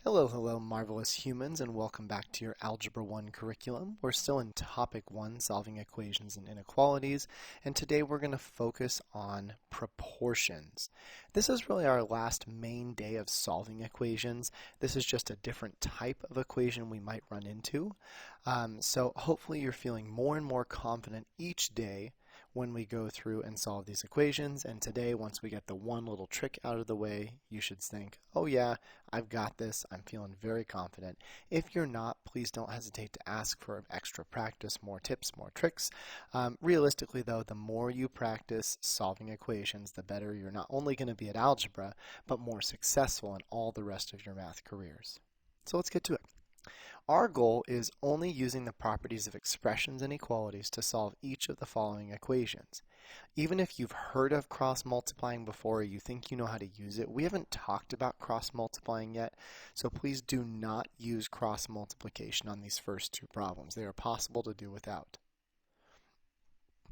Hello, marvelous humans, and welcome back to your Algebra 1 curriculum. We're still in Topic 1, Solving Equations and Inequalities, and today we're going to focus on proportions. This is really our last main day of solving equations. This is just a different type of equation we might run into. So hopefully you're feeling more and more confident each day when we go through and solve these equations. And today, once we get the one little trick out of the way, you should think, oh yeah, I've got this. I'm feeling very confident. If you're not, please don't hesitate to ask for extra practice, more tips, more tricks. Realistically, though, the more you practice solving equations, the better you're not only going to be at algebra, but more successful in all the rest of your math careers. So let's get to it. Our goal is only using the properties of expressions and equalities to solve each of the following equations. Even if you've heard of cross-multiplying before or you think you know how to use it, we haven't talked about cross-multiplying yet, so please do not use cross-multiplication on these first two problems. They are possible to do without.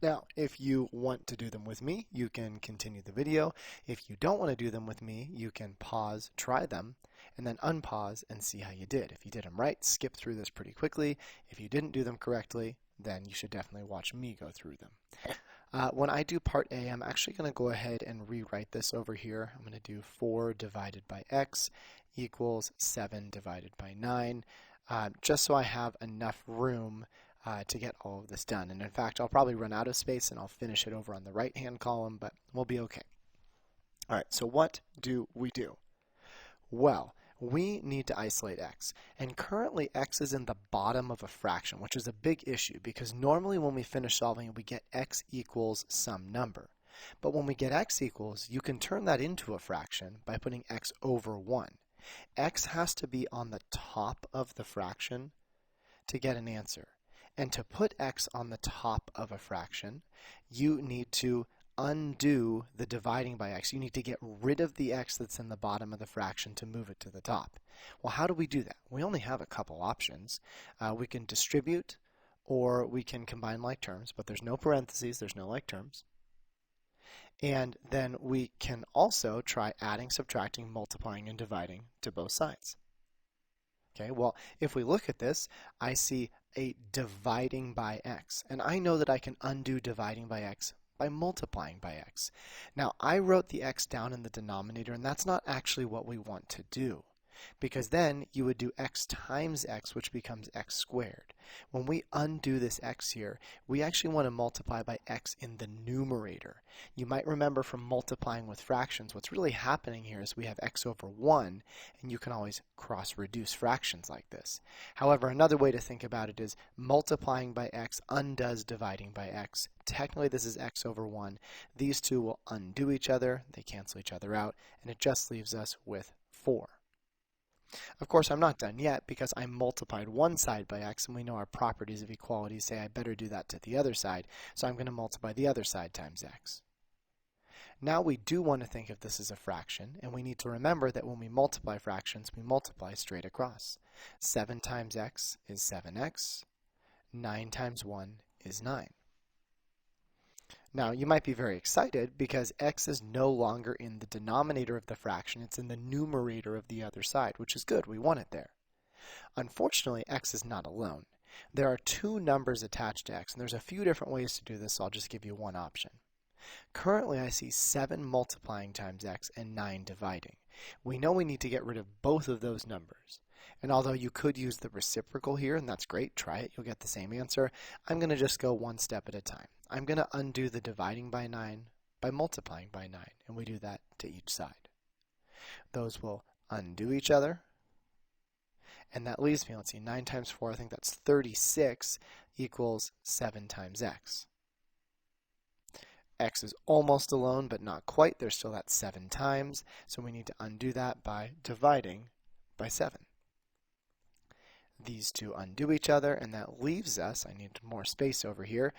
Now, if you want to do them with me, you can continue the video. If you don't want to do them with me, you can pause, try them, and then unpause and see how you did. If you did them right, skip through this pretty quickly. If you didn't do them correctly, then you should definitely watch me go through them. When I do part A, I'm actually going to go ahead and rewrite this over here. I'm going to do 4 divided by x equals 7 divided by 9, just so I have enough room to get all of this done. And in fact, I'll probably run out of space and I'll finish it over on the right-hand column, but we'll be okay. All right, so what do we do? Well, we need to isolate x. And currently, x is in the bottom of a fraction, which is a big issue because normally when we finish solving, we get x equals some number. But when we get x equals, you can turn that into a fraction by putting x over 1. X has to be on the top of the fraction to get an answer. And to put x on the top of a fraction, you need to undo the dividing by x. You need to get rid of the x that's in the bottom of the fraction to move it to the top. Well, how do we do that? We only have a couple options. We can distribute or we can combine like terms, but there's no parentheses, there's no like terms. And then we can also try adding, subtracting, multiplying, and dividing to both sides. Okay, well, if we look at this, I see a dividing by x. And I know that I can undo dividing by x by multiplying by x. Now, I wrote the x down in the denominator, and that's not actually what we want to do. Because then you would do x times x, which becomes x squared. When we undo this x here, we actually want to multiply by x in the numerator. You might remember from multiplying with fractions, what's really happening here is we have x over 1, and you can always cross-reduce fractions like this. However, another way to think about it is multiplying by x undoes dividing by x. Technically, this is x over 1. These two will undo each other, they cancel each other out, and it just leaves us with 4. Of course, I'm not done yet because I multiplied one side by x, and we know our properties of equality say I better do that to the other side, so I'm going to multiply the other side times x. Now we do want to think of this as a fraction, and we need to remember that when we multiply fractions, we multiply straight across. 7 times x is 7x. 9 times 1 is 9. Now, you might be very excited because x is no longer in the denominator of the fraction. It's in the numerator of the other side, which is good. We want it there. Unfortunately, x is not alone. There are two numbers attached to x, and there's a few different ways to do this, so I'll just give you one option. Currently, I see 7 multiplying times x and 9 dividing. We know we need to get rid of both of those numbers. And although you could use the reciprocal here, and that's great, try it, you'll get the same answer, I'm going to just go one step at a time. I'm going to undo the dividing by 9 by multiplying by 9, and we do that to each side. Those will undo each other, and that leaves me, let's see, 9 times 4, I think that's 36, equals 7 times x. X is almost alone, but not quite. There's still that 7 times, so we need to undo that by dividing by 7. These two undo each other, and that leaves us, I need more space over here,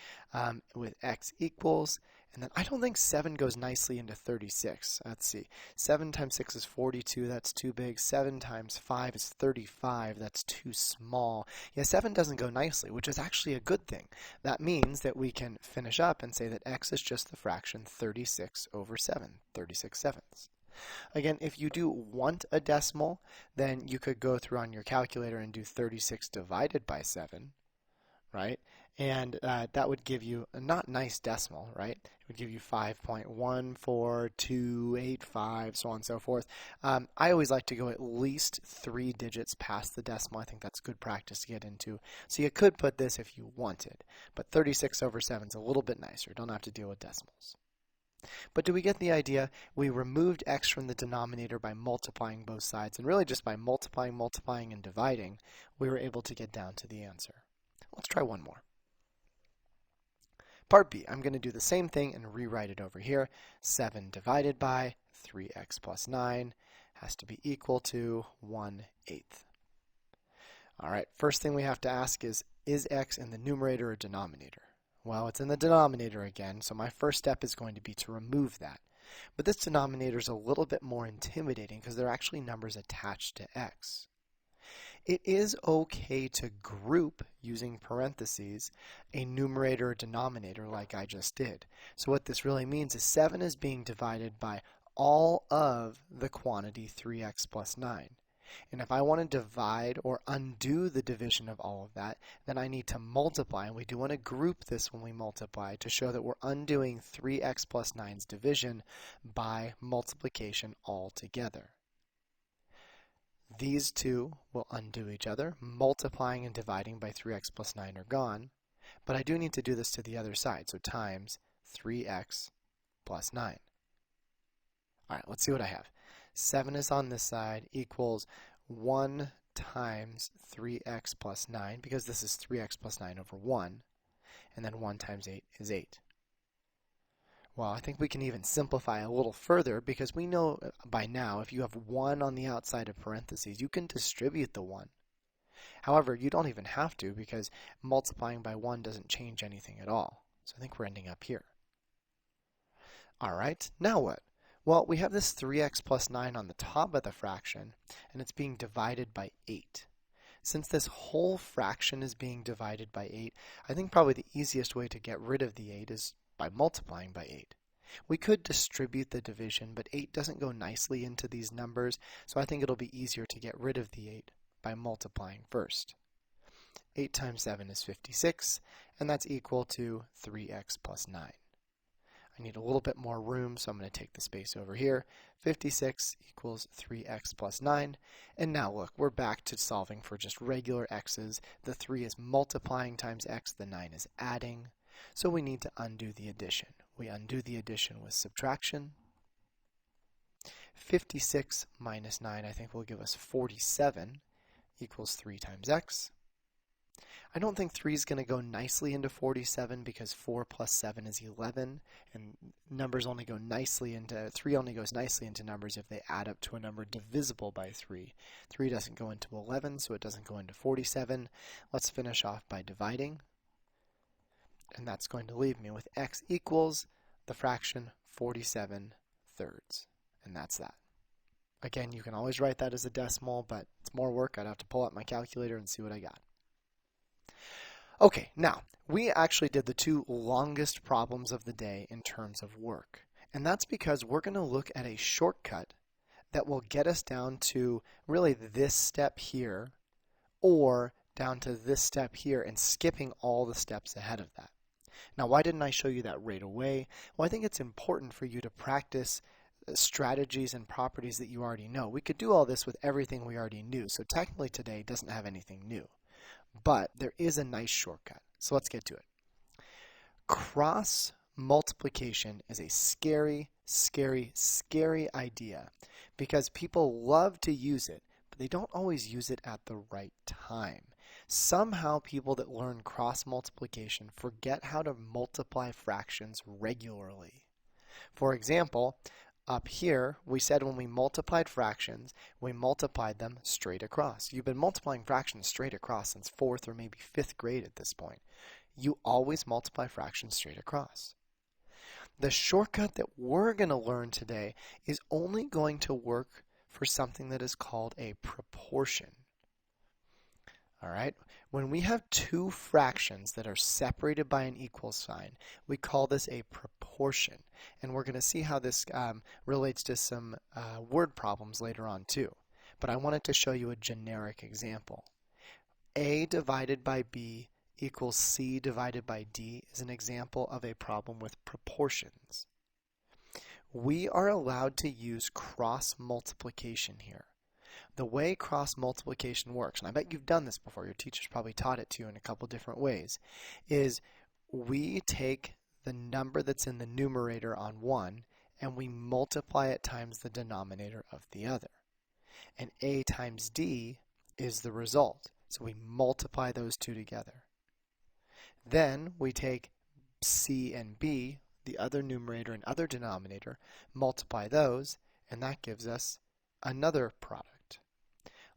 with x equals, and then I don't think 7 goes nicely into 36. Let's see. 7 times 6 is 42. That's too big. 7 times 5 is 35. That's too small. Yeah, 7 doesn't go nicely, which is actually a good thing. That means that we can finish up and say that x is just the fraction 36 over 7, 36 sevenths. Again, if you do want a decimal, then you could go through on your calculator and do 36 divided by 7, right? And that would give you a not nice decimal, right? It would give you 5.14285, so on and so forth. I always like to go at least 3 digits past the decimal. I think that's good practice to get into. So you could put this if you wanted, but 36 over 7 is a little bit nicer. Don't have to deal with decimals. But do we get the idea? We removed x from the denominator by multiplying both sides, and really just by multiplying, and dividing, we were able to get down to the answer. Let's try one more. Part B, I'm going to do the same thing and rewrite it over here. 7 divided by 3x plus 9 has to be equal to 1/8. All right, first thing we have to ask is x in the numerator or denominator? Well, it's in the denominator again, so my first step is going to be to remove that. But this denominator is a little bit more intimidating because there are actually numbers attached to x. It is okay to group, using parentheses, a numerator or denominator like I just did. So what this really means is 7 is being divided by all of the quantity 3x plus 9. And if I want to divide or undo the division of all of that, then I need to multiply. And we do want to group this when we multiply to show that we're undoing 3x plus 9's division by multiplication altogether. These two will undo each other. Multiplying and dividing by 3x plus 9 are gone. But I do need to do this to the other side, so times 3x plus 9. All right, let's see what I have. 7 is on this side equals 1 times 3x plus 9, because this is 3x plus 9 over 1, and then 1 times 8 is 8. Well, I think we can even simplify a little further, because we know by now if you have 1 on the outside of parentheses, you can distribute the 1. However, you don't even have to, because multiplying by 1 doesn't change anything at all. So I think we're ending up here. All right, now what? Well, we have this 3x plus 9 on the top of the fraction, and it's being divided by 8. Since this whole fraction is being divided by 8, I think probably the easiest way to get rid of the 8 is by multiplying by 8. We could distribute the division, but 8 doesn't go nicely into these numbers, so I think it'll be easier to get rid of the 8 by multiplying first. 8 times 7 is 56, and that's equal to 3x plus 9. I need a little bit more room, so I'm going to take the space over here. 56 equals 3x plus 9. And now look, we're back to solving for just regular x's. The 3 is multiplying times x, the 9 is adding. So we need to undo the addition. We undo the addition with subtraction. 56 minus 9, I think, will give us 47 equals 3 times x. I don't think 3 is going to go nicely into 47 because 4 plus 7 is 11, and numbers only go nicely into 3 only goes nicely into numbers if they add up to a number divisible by 3. 3 doesn't go into 11, so it doesn't go into 47. Let's finish off by dividing, and that's going to leave me with x equals the fraction 47 thirds, and that's that. Again, you can always write that as a decimal, but it's more work. I'd have to pull out my calculator and see what I got. Okay, now, we actually did the 2 longest problems of the day in terms of work. And that's because we're going to look at a shortcut that will get us down to really this step here, or down to this step here, and skipping all the steps ahead of that. Now, why didn't I show you that right away? Well, I think it's important for you to practice strategies and properties that you already know. We could do all this with everything we already knew, so technically today doesn't have anything new. But there is a nice shortcut, so let's get to it. Cross multiplication is a scary, scary, scary idea because people love to use it, but they don't always use it at the right time. Somehow people that learn cross multiplication forget how to multiply fractions regularly. For example, up here, we said when we multiplied fractions, we multiplied them straight across. You've been multiplying fractions straight across since 4th or maybe 5th grade at this point. You always multiply fractions straight across. The shortcut that we're going to learn today is only going to work for something that is called a proportion. All right. When we have two fractions that are separated by an equal sign, we call this a proportion. And we're going to see how this relates to some word problems later on too. But I wanted to show you a generic example. A divided by B equals C divided by D is an example of a problem with proportions. We are allowed to use cross multiplication here. The way cross multiplication works, and I bet you've done this before, your teacher's probably taught it to you in a couple different ways, is we take the number that's in the numerator on one and we multiply it times the denominator of the other. And A times D is the result. So we multiply those two together. Then we take C and B, the other numerator and other denominator, multiply those, and that gives us another product.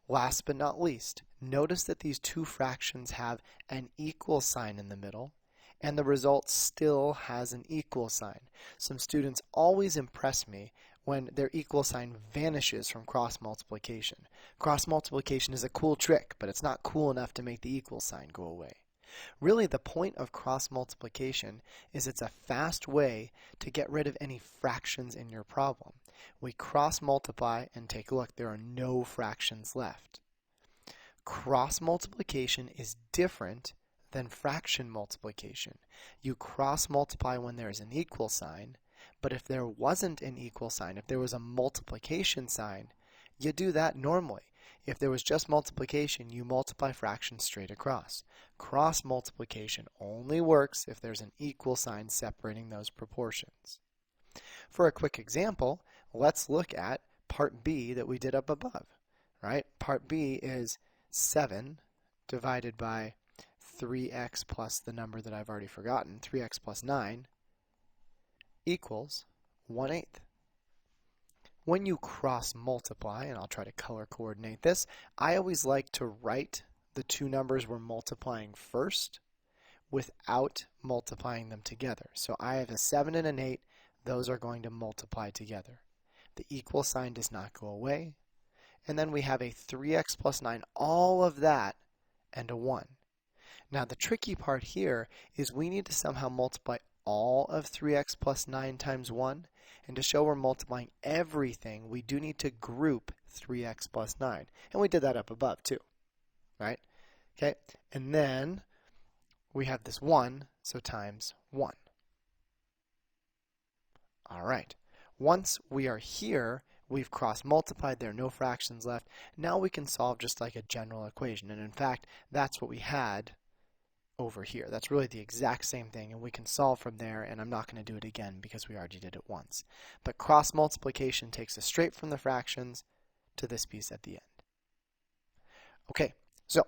Last but not least, notice that these two fractions have an equal sign in the middle, and the result still has an equal sign. Some students always impress me when their equal sign vanishes from cross multiplication. Cross multiplication is a cool trick, but it's not cool enough to make the equal sign go away. Really, the point of cross multiplication is it's a fast way to get rid of any fractions in your problem. We cross multiply and take a look. There are no fractions left. Cross multiplication is different than fraction multiplication. You cross multiply when there is an equal sign, but if there wasn't an equal sign, if there was a multiplication sign, you do that normally. If there was just multiplication, you multiply fractions straight across. Cross multiplication only works if there's an equal sign separating those proportions. For a quick example, let's look at part B that we did up above. Right? Part B is 7 divided by 3x plus the number that I've already forgotten, 3x plus 9, equals 1/8. When you cross multiply, and I'll try to color coordinate this, I always like to write the two numbers we're multiplying first without multiplying them together. So I have a 7 and an 8. Those are going to multiply together. The equal sign does not go away. And then we have a 3x plus 9, all of that, and a 1. Now the tricky part here is we need to somehow multiply all of 3x plus 9 times 1. And to show we're multiplying everything, we do need to group 3x plus 9. And we did that up above too, right? Okay, and then we have this 1, so times 1. All right, once we are here, we've cross-multiplied, there are no fractions left. Now we can solve just like a general equation. And in fact, that's what we had over here. That's really the exact same thing, and we can solve from there, and I'm not going to do it again because we already did it once. But cross multiplication takes us straight from the fractions to this piece at the end. Okay, so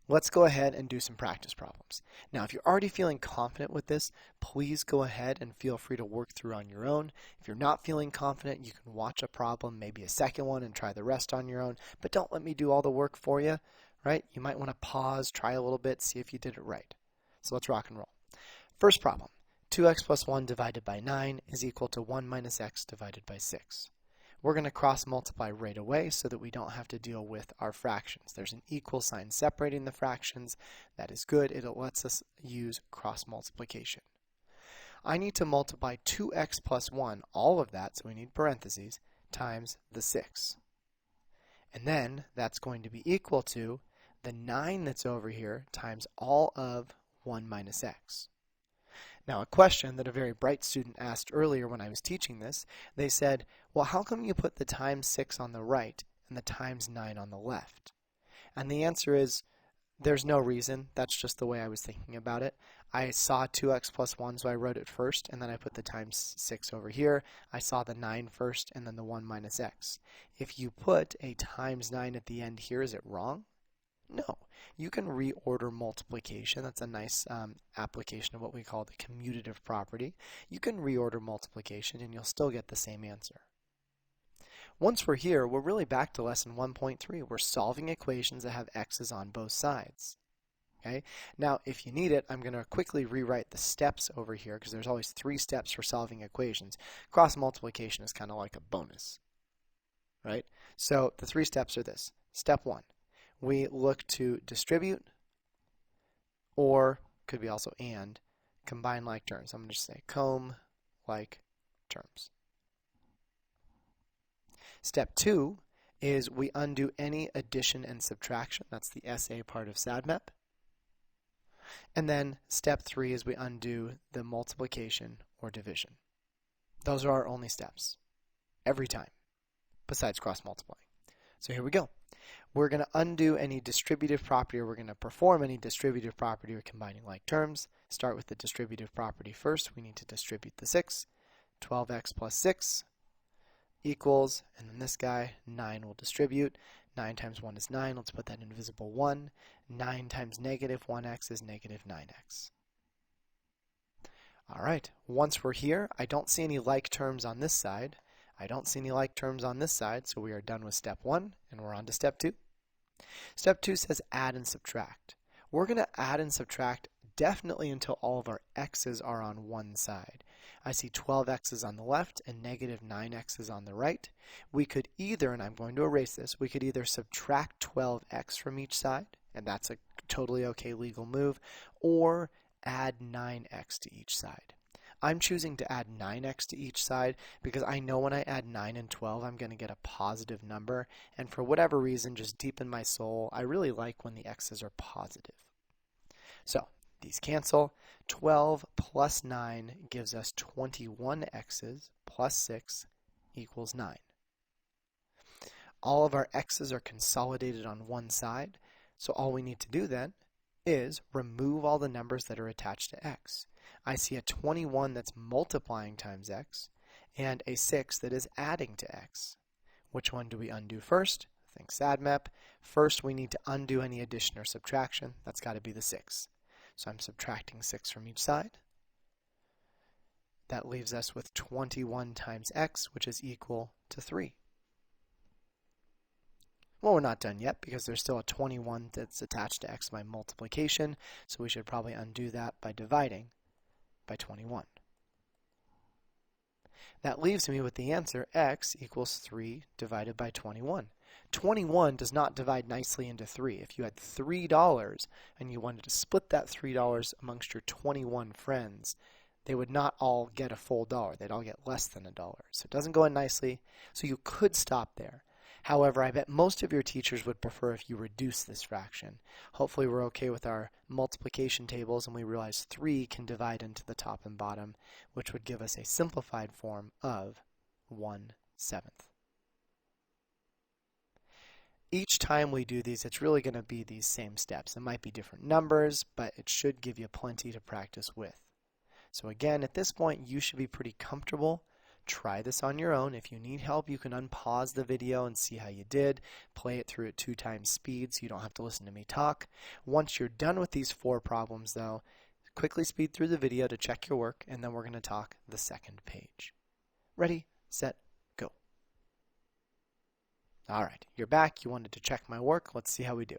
let's go ahead and do some practice problems. Now, if you're already feeling confident with this, please go ahead and feel free to work through on your own. If you're not feeling confident, you can watch a problem, maybe a second one, and try the rest on your own, but don't let me do all the work for you. Right? You might want to pause, try a little bit, see if you did it right. So let's rock and roll. First problem, 2x plus 1 divided by 9 is equal to 1 minus x divided by 6. We're going to cross multiply right away so that we don't have to deal with our fractions. There's an equal sign separating the fractions. That is good. It lets us use cross multiplication. I need to multiply 2x plus 1, all of that, so we need parentheses, times the 6. And then that's going to be equal to the 9 that's over here times all of 1 minus x. Now, a question that a very bright student asked earlier when I was teaching this, they said, well, how come you put the times 6 on the right and the times 9 on the left? And the answer is, there's no reason. That's just the way I was thinking about it. I saw 2x plus 1, so I wrote it first, and then I put the times 6 over here. I saw the 9 first, and then the 1 minus x. If you put a times 9 at the end here, is it wrong? No. You can reorder multiplication. That's a nice application of what we call the commutative property. You can reorder multiplication, and you'll still get the same answer. Once we're here, we're really back to lesson 1.3. We're solving equations that have x's on both sides. Okay? Now, if you need it, I'm going to quickly rewrite the steps over here because there's always 3 steps for solving equations. Cross multiplication is kind of like a bonus. Right? So the 3 steps are this. Step 1. we look to distribute, or could be also and, combine like terms. I'm going to just say comb like terms. Step 2 is we undo any addition and subtraction. That's the SA part of SADMAP. And then step 3 is we undo the multiplication or division. Those are our only steps every time, besides cross multiplying. So here we go. We're going to undo any distributive property, or we're going to perform any distributive property or combining like terms. Start with the distributive property first. We need to distribute the 6. 12x plus 6 equals, and then this guy, 9 will distribute. 9 times 1 is 9. Let's put that in invisible 1. 9 times negative 1x is negative 9x. All right, once we're here, I don't see any like terms on this side. I don't see any like terms on this side, so we are done with step 1, and we're on to step 2. Step 2 says add and subtract. We're going to add and subtract definitely until all of our x's are on one side. I see 12x's on the left and negative 9x's on the right. We could either, and I'm going to erase this, we could either subtract 12x from each side, and that's a totally okay legal move, or add 9x to each side. I'm choosing to add 9x to each side because I know when I add 9 and 12 I'm going to get a positive number, and for whatever reason, just deep in my soul, I really like when the x's are positive. So these cancel. 12 plus 9 gives us 21 x's plus 6 equals 9. All of our x's are consolidated on one side, so all we need to do then is remove all the numbers that are attached to x. I see a 21 that's multiplying times x and a 6 that is adding to x. Which one do we undo first? Think SADMAP. First, we need to undo any addition or subtraction. That's got to be the 6. So I'm subtracting 6 from each side. That leaves us with 21 times x, which is equal to 3. Well, we're not done yet because there's still a 21 that's attached to x by multiplication, so we should probably undo that by dividing by 21. That leaves me with the answer x equals 3 divided by 21. 21 does not divide nicely into 3. If you had $3 and you wanted to split that $3 amongst your 21 friends, they would not all get a full dollar. They'd all get less than $1. So it doesn't go in nicely, so you could stop there. However, I bet most of your teachers would prefer if you reduce this fraction. Hopefully we're okay with our multiplication tables and we realize 3 can divide into the top and bottom, which would give us a simplified form of 1/7. Each time we do these, it's really going to be these same steps. It might be different numbers, but it should give you plenty to practice with. So again, at this point, you should be pretty comfortable. Try this on your own. If you need help, you can unpause the video and see how you did. Play it through at 2 times speed so you don't have to listen to me talk. Once you're done with these 4 problems, though, quickly speed through the video to check your work, and then we're going to talk the second page. Ready, set, go. All right, you're back. You wanted to check my work. Let's see how we do.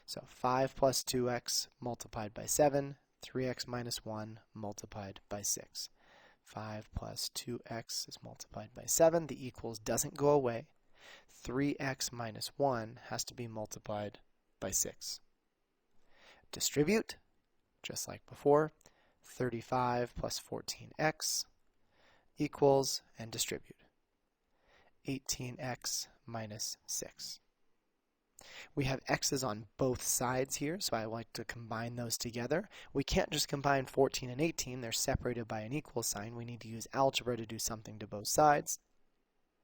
So 5 plus 2x multiplied by 7, 3x minus 1 multiplied by 6. 5 plus 2x is multiplied by 7. The equals doesn't go away. 3x minus 1 has to be multiplied by 6. Distribute, just like before. 35 plus 14x equals, and distribute, 18x minus 6. We have x's on both sides here, so I like to combine those together. We can't just combine 14 and 18. They're separated by an equal sign. We need to use algebra to do something to both sides.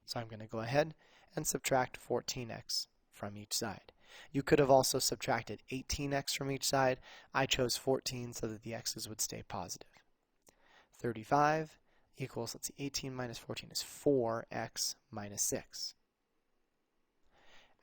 So I'm going to go ahead and subtract 14x from each side. You could have also subtracted 18x from each side. I chose 14 so that the x's would stay positive. 35 equals, let's see, 18 minus 14 is 4x minus 6.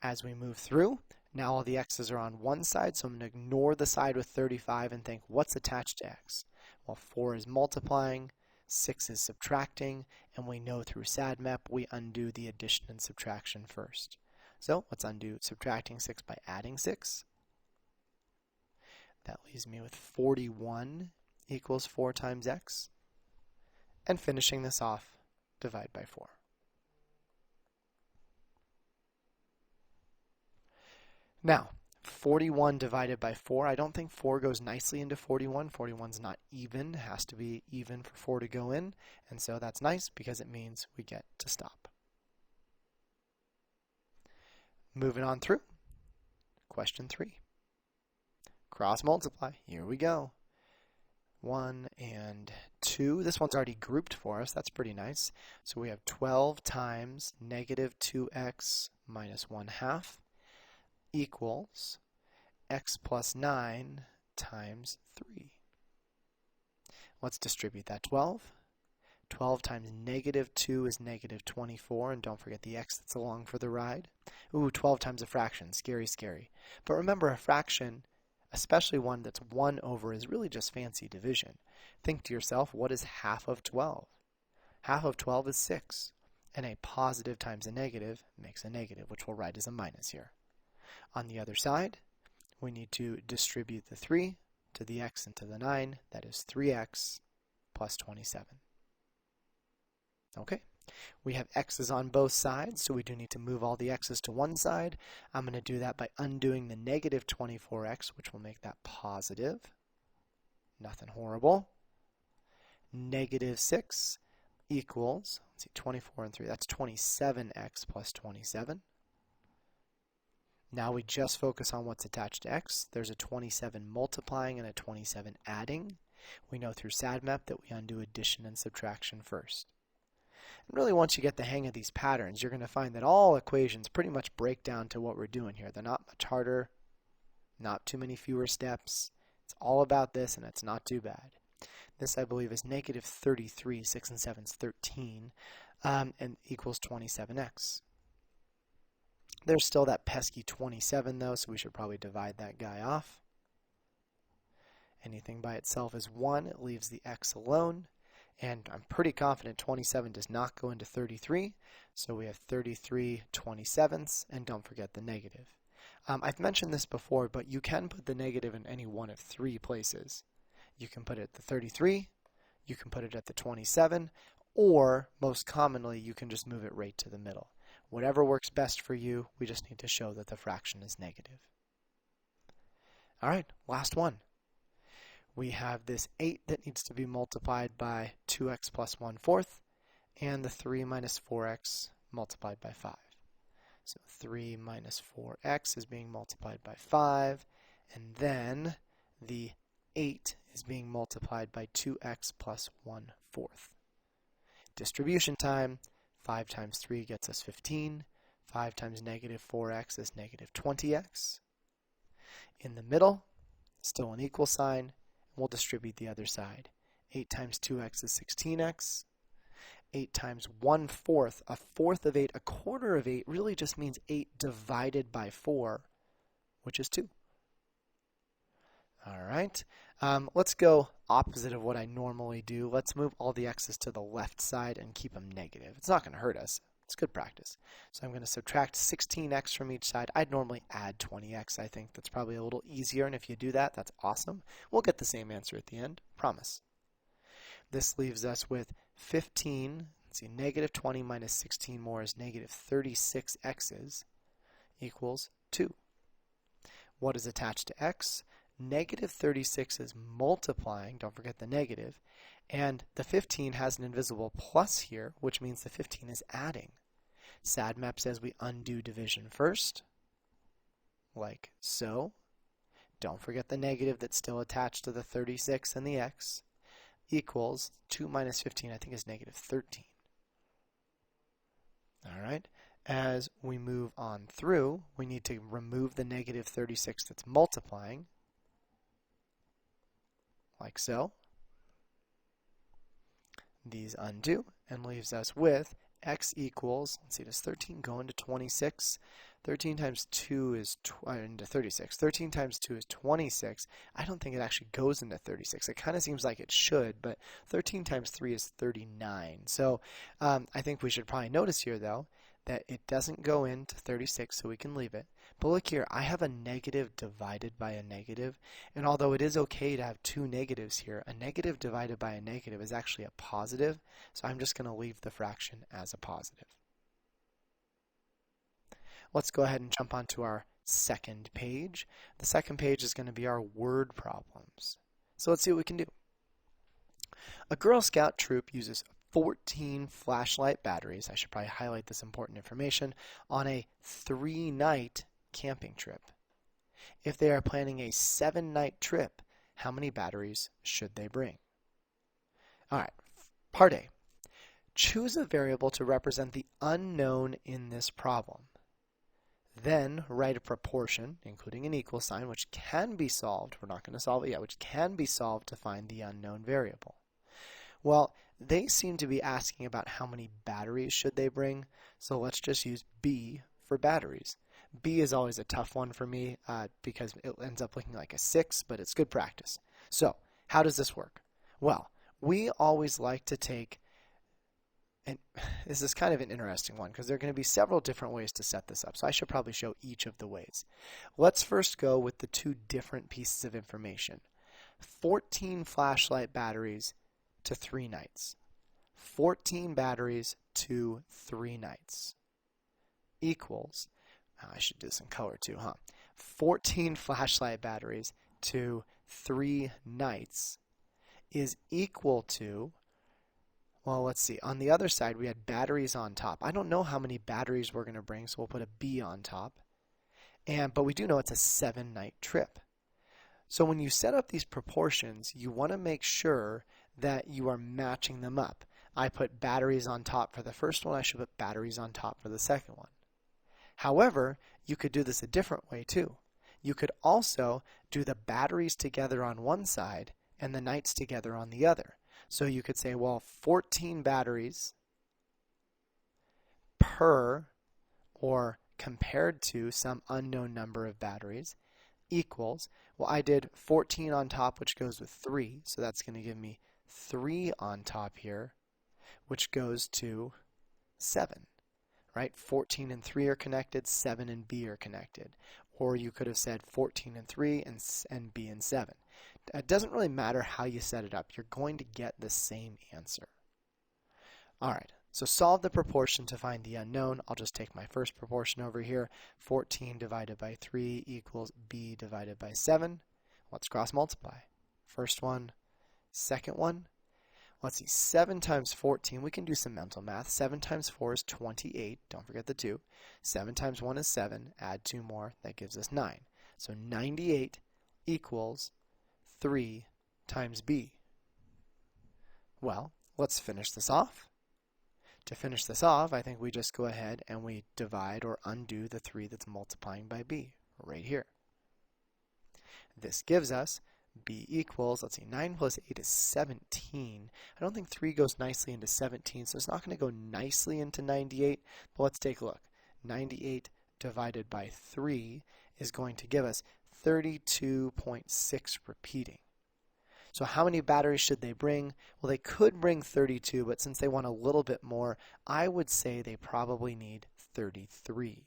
As we move through, now all the x's are on one side, so I'm going to ignore the side with 35 and think, what's attached to x? Well, 4 is multiplying, 6 is subtracting, and we know through SADMAP we undo the addition and subtraction first. So let's undo subtracting 6 by adding 6. That leaves me with 41 equals 4 times x. And finishing this off, divide by 4. Now, 41 divided by 4. I don't think 4 goes nicely into 41. 41's not even. It has to be even for 4 to go in. And so that's nice because it means we get to stop. Moving on through. Question 3. Cross multiply. Here we go. 1 and 2. This one's already grouped for us. That's pretty nice. So we have 12 times negative 2x minus 1/2 equals x plus 9 times 3. Let's distribute that 12. 12 times negative 2 is negative 24, and don't forget the x that's along for the ride. Ooh, 12 times a fraction. Scary, scary. But remember, a fraction, especially one that's 1 over, is really just fancy division. Think to yourself, what is half of 12? Half of 12 is 6, and a positive times a negative makes a negative, which we'll write as a minus here. On the other side, we need to distribute the 3 to the x and to the 9. That is 3x plus 27. Okay, we have x's on both sides, so we do need to move all the x's to one side. I'm going to do that by undoing the negative 24x, which will make that positive. Nothing horrible. Negative 6 equals, let's see, 24 and 3, that's 27x plus 27. Now we just focus on what's attached to x. There's a 27 multiplying and a 27 adding. We know through SADMAP that we undo addition and subtraction first. And really, once you get the hang of these patterns, you're going to find that all equations pretty much break down to what we're doing here. They're not much harder, not too many fewer steps. It's all about this, and it's not too bad. This, I believe, is negative 33, 6 and 7 is 13, and equals 27x. There's still that pesky 27, though, so we should probably divide that guy off. Anything by itself is 1. It leaves the x alone. And I'm pretty confident 27 does not go into 33, so we have 33 27ths, and don't forget the negative. I've mentioned this before, but you can put the negative in any one of 3 places. You can put it at the 33, you can put it at the 27, or most commonly you can just move it right to the middle. Whatever works best for you, we just need to show that the fraction is negative. All right, last one. We have this 8 that needs to be multiplied by 2x plus 1/4, and the 3 minus 4x multiplied by 5. So 3 minus 4x is being multiplied by 5, and then the 8 is being multiplied by 2x plus 1/4. Distribution time, 5 times 3 gets us 15. 5 times negative 4x is negative 20x. In the middle, still an equal sign. We'll distribute the other side. 8 times 2x is 16x. 8 times 1/4, a fourth of 8, a quarter of 8 really just means 8 divided by 4, which is 2. All right, let's go opposite of what I normally do. Let's move all the x's to the left side and keep them negative. It's not going to hurt us. It's good practice. So I'm going to subtract 16x from each side. I'd normally add 20x. I think that's probably a little easier, and if you do that, that's awesome. We'll get the same answer at the end, promise. This leaves us with 15. Let's see, negative 20 minus 16 more is negative 36x's equals 2. What is attached to x? Negative 36 is multiplying, don't forget the negative, and the 15 has an invisible plus here, which means the 15 is adding. SADMAP says we undo division first, like so. Don't forget the negative that's still attached to the 36 and the x, equals 2 minus 15, I think is negative 13. All right, as we move on through, we need to remove the negative 36 that's multiplying, like so. These undo and leaves us with x equals, let's see, does 13 go into 26? 13 times 2 is into 36. 13 times 2 is 26. I don't think it actually goes into 36. It kind of seems like it should, but 13 times 3 is 39. So I think we should probably notice here, though, that it doesn't go into 36, so we can leave it. But look here, I have a negative divided by a negative, and although it is okay to have 2 negatives here, a negative divided by a negative is actually a positive, so I'm just going to leave the fraction as a positive. Let's go ahead and jump onto our second page. The second page is going to be our word problems. So let's see what we can do. A Girl Scout troop uses 14 flashlight batteries, I should probably highlight this important information, on a 3-night camping trip. If they are planning a 7-night trip, how many batteries should they bring? All right, part A. Choose a variable to represent the unknown in this problem. Then write a proportion, including an equal sign, which can be solved. We're not going to solve it yet, which can be solved to find the unknown variable. Well, they seem to be asking about how many batteries should they bring, so let's just use B for batteries. B is always a tough one for me because it ends up looking like a 6, but it's good practice. So, how does this work? Well, we always like to take, and this is kind of an interesting one because there are going to be several different ways to set this up, so I should probably show each of the ways. Let's first go with the two different pieces of information. 14 flashlight batteries to 3 nights. 14 batteries to 3 nights equals, I should do this in color too, 14 flashlight batteries to 3 nights is equal to, well, let's see. On the other side, we had batteries on top. I don't know how many batteries we're going to bring, so we'll put a B on top. But we do know it's a 7-night trip. So when you set up these proportions, you want to make sure that you are matching them up. I put batteries on top for the first one. I should put batteries on top for the second one. However, you could do this a different way too. You could also do the batteries together on one side and the nights together on the other. So you could say, well, 14 batteries per or compared to some unknown number of batteries equals, well, I did 14 on top, which goes with 3, so that's going to give me 3 on top here, which goes to 7, right? 14 and 3 are connected, 7 and B are connected. Or you could have said 14 and 3 and B and 7. It doesn't really matter how you set it up. You're going to get the same answer. All right, so solve the proportion to find the unknown. I'll just take my first proportion over here. 14 divided by 3 equals B divided by 7. Let's cross multiply. First one, second one. Let's see, 7 times 14, we can do some mental math. 7 times 4 is 28. Don't forget the 2. 7 times 1 is 7. Add 2 more. That gives us 9. So 98 equals 3 times B. Well, let's finish this off. To finish this off, I think we just go ahead and we divide or undo the 3 that's multiplying by B right here. This gives us B equals, let's see, 9 plus 8 is 17. I don't think 3 goes nicely into 17, so it's not going to go nicely into 98, but let's take a look. 98 divided by 3 is going to give us 32.6 repeating. So how many batteries should they bring? Well, they could bring 32, but since they want a little bit more, I would say they probably need 33.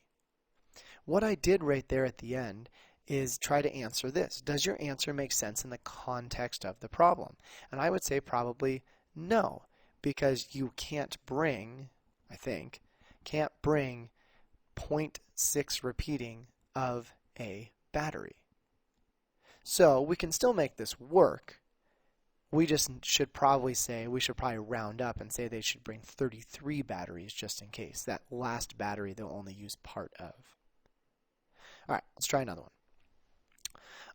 What I did right there at the end is try to answer this. Does your answer make sense in the context of the problem? And I would say probably no, because you can't bring, I think, can't bring 0.6 repeating of a battery. So we can still make this work. We just should probably say, we should probably round up and say they should bring 33 batteries just in case. That last battery they'll only use part of. All right, let's try another one.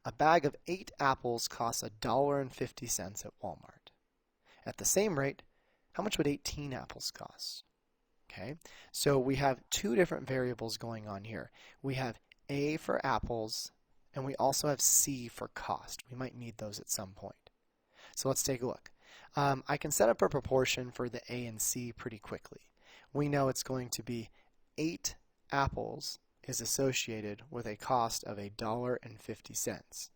A bag of 8 apples costs $1.50 at Walmart. At the same rate, how much would 18 apples cost? Okay, so we have two different variables going on here. We have A for apples, and we also have C for cost. We might need those at some point. So let's take a look. I can set up a proportion for the A and C pretty quickly. We know it's going to be 8 apples is associated with a cost of $1.50.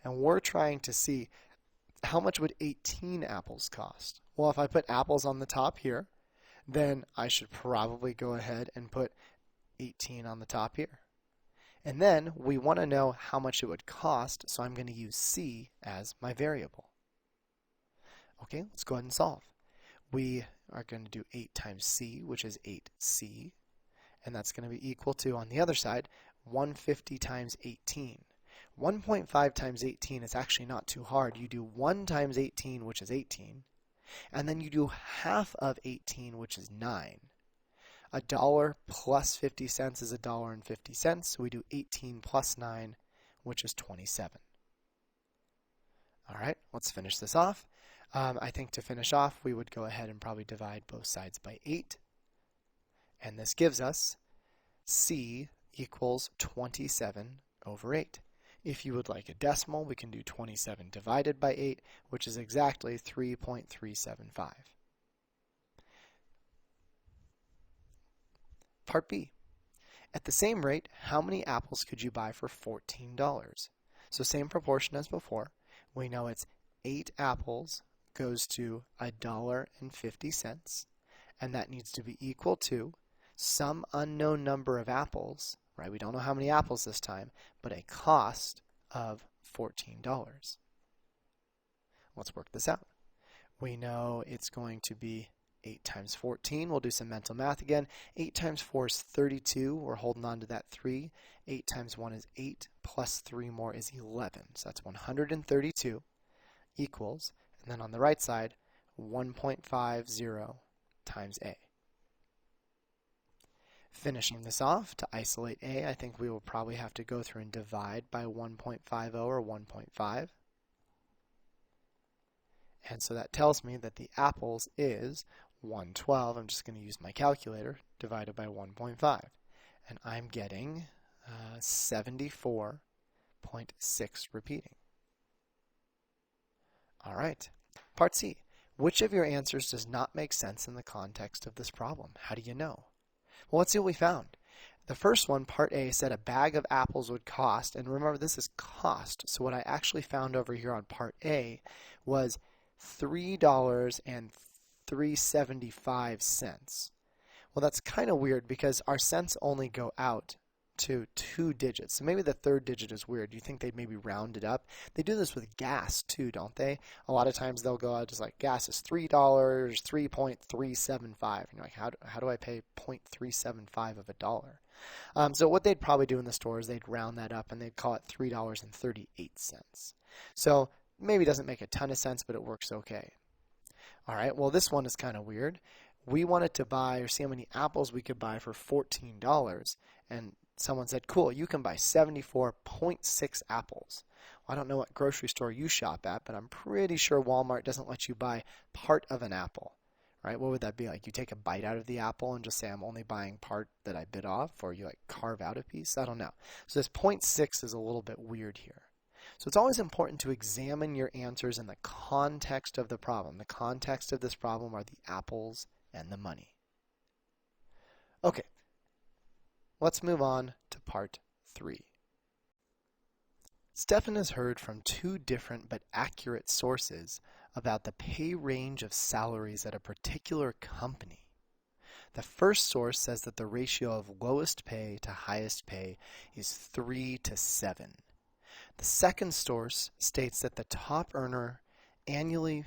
And we're trying to see how much would 18 apples cost? Well, if I put apples on the top here, then I should probably go ahead and put 18 on the top here. And then we want to know how much it would cost, so I'm going to use C as my variable. Okay, let's go ahead and solve. We are going to do 8 times C, which is 8C. And that's going to be equal to, on the other side, 150 times 18. 1.5 times 18 is actually not too hard. You do 1 times 18, which is 18, and then you do half of 18, which is 9. A dollar plus 50 cents is $1.50, so we do 18 plus 9, which is 27. All right, let's finish this off. I think to finish off, we would go ahead and probably divide both sides by 8. And this gives us C equals 27 over 8. If you would like a decimal, we can do 27 divided by 8, which is exactly 3.375. Part B. At the same rate, how many apples could you buy for $14? So same proportion as before. We know it's 8 apples goes to $1.50, and that needs to be equal to some unknown number of apples, right? We don't know how many apples this time, but a cost of $14. Let's work this out. We know it's going to be 8 times 14. We'll do some mental math again. 8 times 4 is 32. We're holding on to that 3. 8 times 1 is 8, plus 3 more is 11. So that's 132 equals, and then on the right side, 1.50 times A. Finishing this off, to isolate A, I think we will probably have to go through and divide by 1.50 or 1.5. And so that tells me that the apples is 112. I'm just going to use my calculator, divided by 1.5. And I'm getting 74.6 repeating. All right. Part C. Which of your answers does not make sense in the context of this problem? How do you know? Well, let's see what we found. The first one, part A, said a bag of apples would cost, and remember this is cost, so what I actually found over here on part A was $3.375. Well, that's kind of weird because our cents only go out to 2 digits. So maybe the third digit is weird. You think they'd maybe round it up? They do this with gas too, don't they? A lot of times they'll go out just like gas is $3, 3.375. And you're like, how do I pay 0.375 of a dollar? So what they'd probably do in the store is they'd round that up and they'd call it $3.38. So maybe it doesn't make a ton of sense, but it works okay. All right, well, this one is kind of weird. We wanted to buy or see how many apples we could buy for $14, and someone said, cool, you can buy 74.6 apples. Well, I don't know what grocery store you shop at, but I'm pretty sure Walmart doesn't let you buy part of an apple, right? What would that be like? You take a bite out of the apple and just say, I'm only buying part that I bit off, or you like carve out a piece? I don't know. So this 0.6 is a little bit weird here. So it's always important to examine your answers in the context of the problem. The context of this problem are the apples and the money. Okay, let's move on to part 3. Stefan has heard from 2 different but accurate sources about the pay range of salaries at a particular company. The first source says that the ratio of lowest pay to highest pay is 3 to 7. The second source states that the top earner annually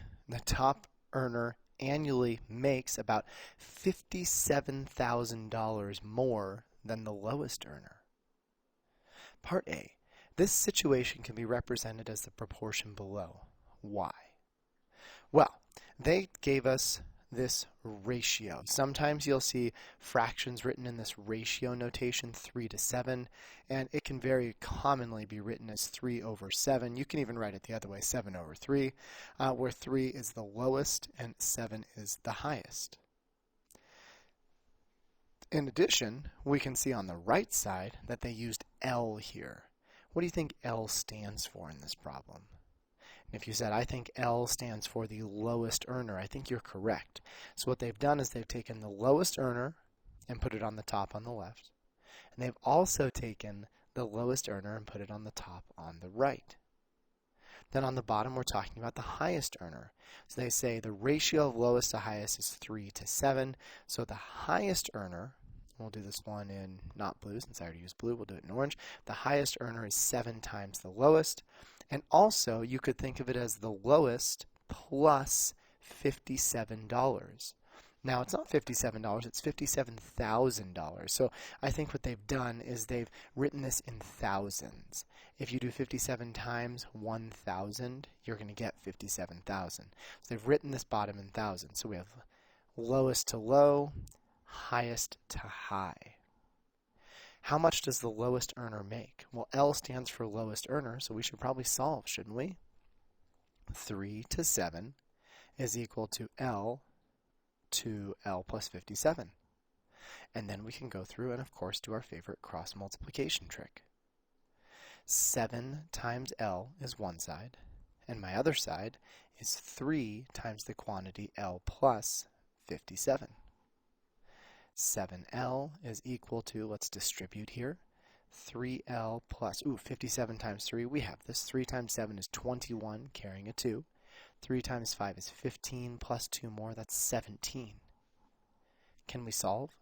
makes about $57,000 more than the lowest earner. Part A. This situation can be represented as the proportion below. Why? Well, they gave us this ratio. Sometimes you'll see fractions written in this ratio notation, 3 to 7, and it can very commonly be written as 3 over 7. You can even write it the other way, 7 over 3, where 3 is the lowest and 7 is the highest. In addition, we can see on the right side that they used L here. What do you think L stands for in this problem? And if you said, I think L stands for the lowest earner, I think you're correct. So what they've done is they've taken the lowest earner and put it on the top on the left. And they've also taken the lowest earner and put it on the top on the right. Then on the bottom, we're talking about the highest earner. So they say the ratio of lowest to highest is 3 to 7. So the highest earner, we'll do this one in not blue since I already used blue, we'll do it in orange. The highest earner is 7 times the lowest. And also, you could think of it as the lowest plus $57. Now, it's not $57, it's $57,000. So I think what they've done is they've written this in thousands. If you do 57 times 1,000, you're going to get 57,000. So they've written this bottom in thousands. So we have lowest to low, highest to high. How much does the lowest earner make? Well, L stands for lowest earner, so we should probably solve, shouldn't we? 3 to 7 is equal to L plus 57. And then we can go through and, of course, do our favorite cross multiplication trick. 7 times L is one side, and my other side is 3 times the quantity L plus 57. 7L is equal to, let's distribute here, 3L plus, 57 times 3, we have this. 3 times 7 is 21, carrying a 2. 3 times 5 is 15, plus 2 more, that's 17. Can we solve?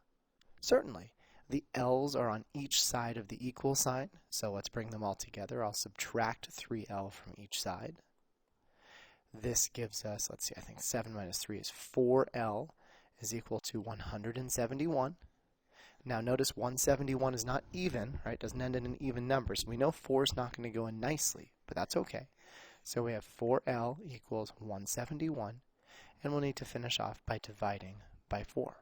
Certainly. The L's are on each side of the equal sign, so let's bring them all together. I'll subtract 3L from each side. This gives us, let's see, I think 7 minus 3 is 4L is equal to 171. Now notice 171 is not even, right? Doesn't end in an even number, so we know 4 is not going to go in nicely, but that's okay. So we have 4L equals 171, and we'll need to finish off by dividing by 4.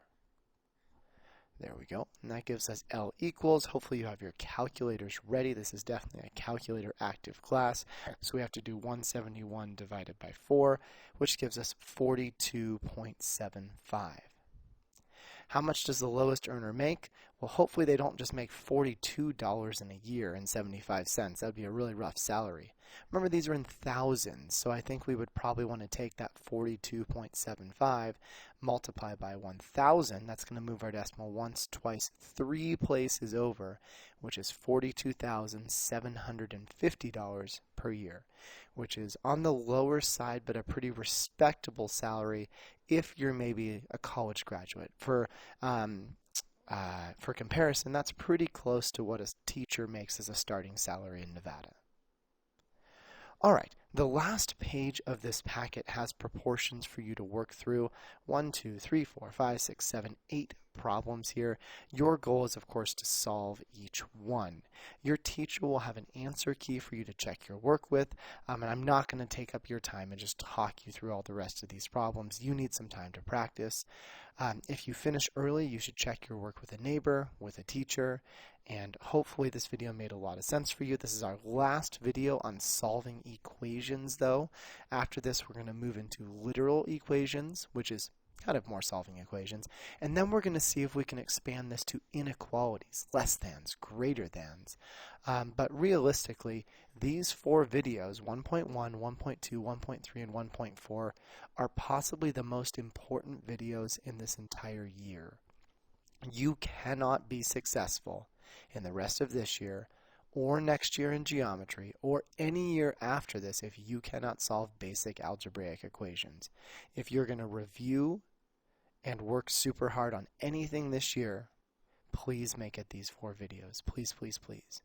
There we go. And that gives us L equals. Hopefully you have your calculators ready. This is definitely a calculator active class. So we have to do 171 divided by 4, which gives us 42.75. How much does the lowest earner make? Well, hopefully they don't just make $42 in a year and 75 cents. That would be a really rough salary. Remember, these are in thousands, so I think we would probably want to take that 42.75, multiply by 1,000. That's going to move our decimal once, twice, 3 places over, which is $42,750 per year, which is on the lower side, but a pretty respectable salary if you're maybe a college graduate. For comparison, that's pretty close to what a teacher makes as a starting salary in Nevada. All right, the last page of this packet has proportions for you to work through. 1, 2, 3, 4, 5, 6, 7, 8 problems here. Your goal is, of course, to solve each one. Your teacher will have an answer key for you to check your work with, and I'm not going to take up your time and just talk you through all the rest of these problems. You need some time to practice. If you finish early, you should check your work with a neighbor, with a teacher, and hopefully this video made a lot of sense for you. This is our last video on solving equations, though. After this, we're going to move into literal equations, which is kind of more solving equations, and then we're going to see if we can expand this to inequalities, less thans, greater thans. But realistically, these 4 videos, 1.1, 1.2, 1.3, and 1.4, are possibly the most important videos in this entire year. You cannot be successful in the rest of this year or next year in geometry or any year after this if you cannot solve basic algebraic equations. If you're going to review and work super hard on anything this year, please make it these 4 videos. Please, please, please.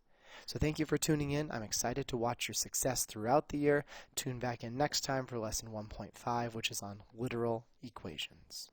So thank you for tuning in. I'm excited to watch your success throughout the year. Tune back in next time for lesson 1.5, which is on literal equations.